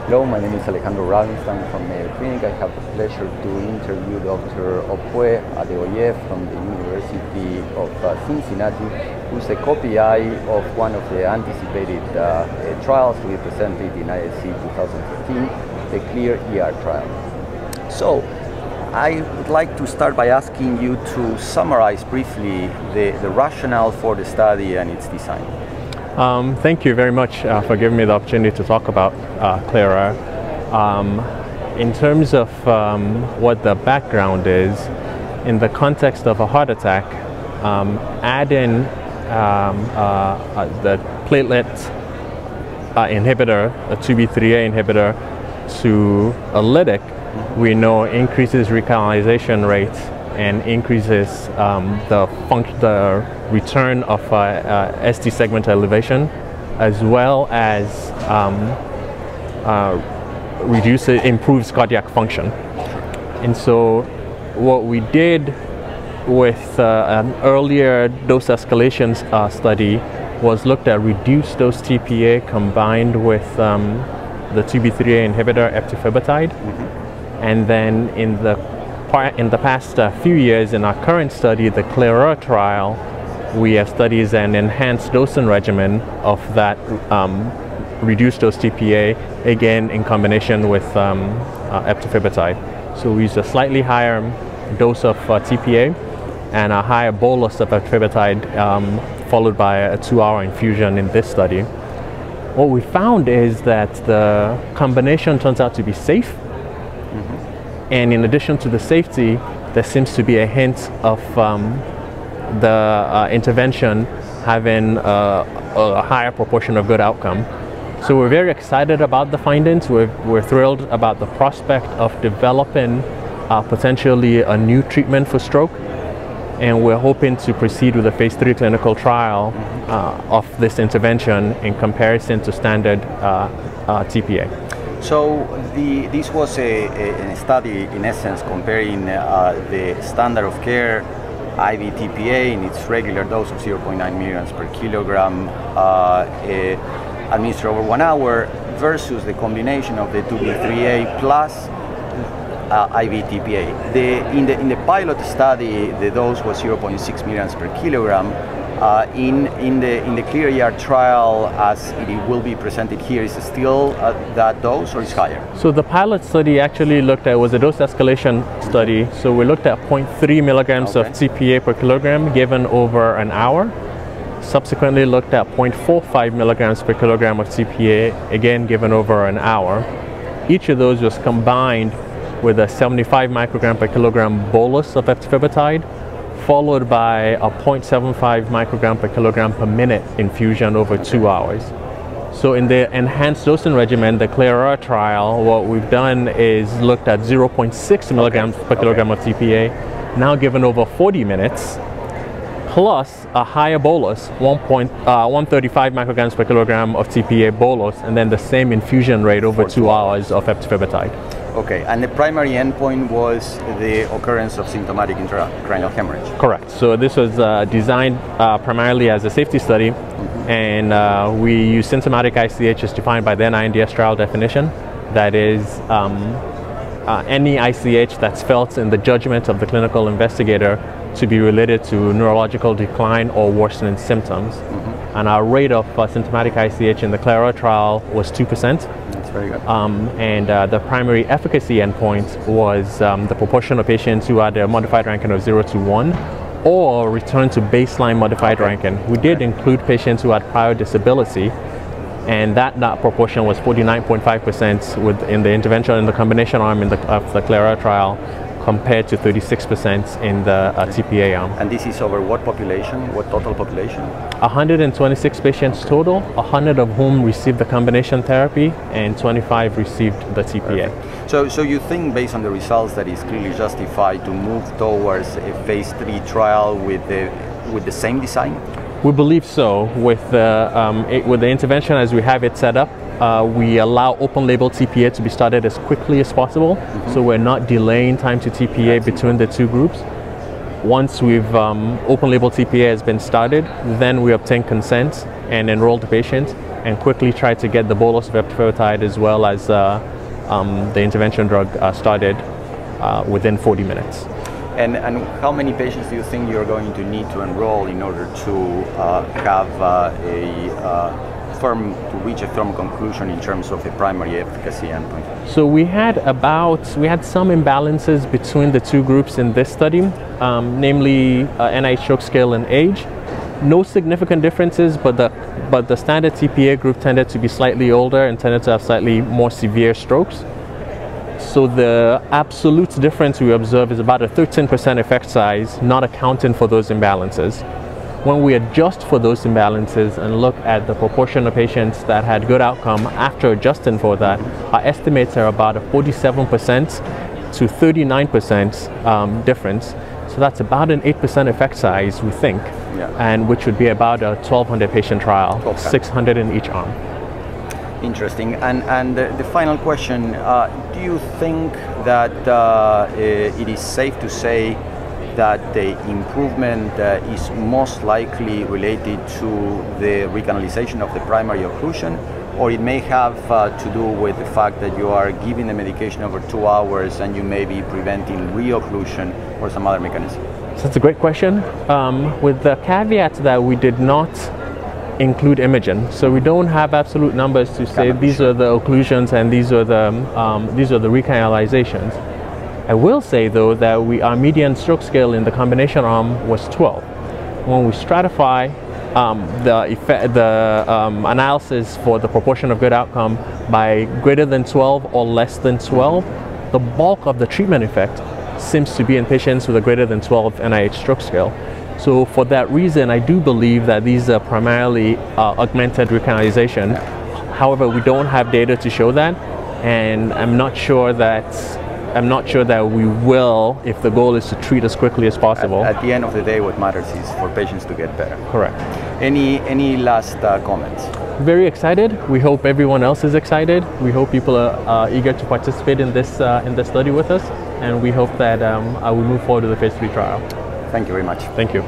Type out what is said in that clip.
Hello, my name is Alejandro Rabinstien from Mayo Clinic. I have the pleasure to interview Dr. Opeolu Adeoye from the University of Cincinnati, who's a co-PI of one of the anticipated trials to be presented in ISC 2015, the CLEAR trial. So, I would like to start by asking you to summarize briefly the rationale for the study and its design. Thank you very much for giving me the opportunity to talk about CLEAR. In terms of what the background is, in the context of a heart attack, add in the platelet inhibitor, a 2B3A inhibitor, to a lytic, we know increases recanalization rates and increases the return of ST segment elevation, as well as improves cardiac function. And so what we did with an earlier dose escalation study was looked at reduced dose TPA combined with the 2B3A inhibitor eptifibatide. And then in the past few years, in our current study, the CLEAR trial, we have studied an enhanced dosing regimen of that reduced dose TPA, again in combination with eptifibatide. So we use a slightly higher dose of TPA and a higher bolus of eptifibatide, followed by a 2-hour infusion in this study. What we found is that the combination turns out to be safe. And in addition to the safety, there seems to be a hint of the intervention having a higher proportion of good outcome. So we're very excited about the findings. We're thrilled about the prospect of developing potentially a new treatment for stroke. And we're hoping to proceed with a phase 3 clinical trial of this intervention in comparison to standard TPA. So this was a study, in essence, comparing the standard of care IV TPA in its regular dose of 0.9 milligrams per kilogram administered over 1 hour versus the combination of the 2B3A plus IV TPA. In the pilot study, the dose was 0.6 milligrams per kilogram. In the CLEAR trial, as it will be presented here, is it still that dose or is higher? So the pilot study actually was a dose escalation study. So we looked at 0.3 milligrams of TPA per kilogram given over an hour. Subsequently looked at 0.45 milligrams per kilogram of TPA, again given over an hour. Each of those was combined with a 75 microgram per kilogram bolus of eptifibatide, followed by a 0.75 microgram per kilogram per minute infusion over 2 hours. So in the enhanced dosing regimen, the CLEAR trial, what we've done is looked at 0.6 milligrams per kilogram of TPA, now given over 40 minutes, plus a higher bolus, 135 micrograms per kilogram of TPA bolus, and then the same infusion rate over 2 hours of eptifibatide. Okay, and the primary endpoint was the occurrence of symptomatic intracranial hemorrhage? Correct. So this was designed primarily as a safety study, and we use symptomatic ICH as defined by the NINDS trial definition. That is, any ICH that's felt in the judgment of the clinical investigator to be related to neurological decline or worsening symptoms. And our rate of symptomatic ICH in the CLEAR trial was 2%. That's very good. And the primary efficacy endpoint was the proportion of patients who had a modified ranking of 0 to 1 or return to baseline modified ranking. We did include patients who had prior disability, and that proportion was 49.5% in the intervention in the combination arm of the CLEAR trial, compared to 36% in the TPA arm. And this is over what population, what total population? 126 patients total, 100 of whom received the combination therapy and 25 received the TPA. Perfect. So you think, based on the results, that it's clearly justified to move towards a phase 3 trial with the same design? We believe so. With the intervention as we have it set up, we allow open label TPA to be started as quickly as possible, so we're not delaying time to TPA between the two groups. Once we've open label TPA has been started, then we obtain consent and enroll the patient and quickly try to get the bolus of eptifibatide as well as the intervention drug started within 40 minutes. And how many patients do you think you're going to need to enroll in order to have to reach a firm conclusion in terms of a primary efficacy endpoint? So we had some imbalances between the two groups in this study, namely NIH stroke scale and age. No significant differences, but the standard TPA group tended to be slightly older and tended to have slightly more severe strokes. So the absolute difference we observe is about a 13% effect size, not accounting for those imbalances. When we adjust for those imbalances and look at the proportion of patients that had good outcome after adjusting for that, our estimates are about a 47% to 39% difference. So that's about an 8% effect size, we think, and which would be about a 1,200 patient trial, 600 in each arm. Interesting. And the final question, do you think that it is safe to say that the improvement is most likely related to the recanalization of the primary occlusion, or it may have to do with the fact that you are giving the medication over 2 hours and you may be preventing reocclusion or some other mechanism? So that's a great question, with the caveat that we did not include imaging, so we don't have absolute numbers to say these are the occlusions and these are the recanalizations. I will say though that our median stroke scale in the combination arm was 12. When we stratify the analysis for the proportion of good outcome by greater than 12 or less than 12, the bulk of the treatment effect seems to be in patients with a greater than 12 NIH stroke scale. So for that reason, I do believe that these are primarily augmented recanalization. However, we don't have data to show that, and I'm not sure that we will, if the goal is to treat as quickly as possible. At the end of the day, what matters is for patients to get better. Correct. Any last comments? Very excited. We hope everyone else is excited. We hope people are eager to participate in this study with us, and we hope that we move forward to the phase 3 trial. Thank you very much. Thank you.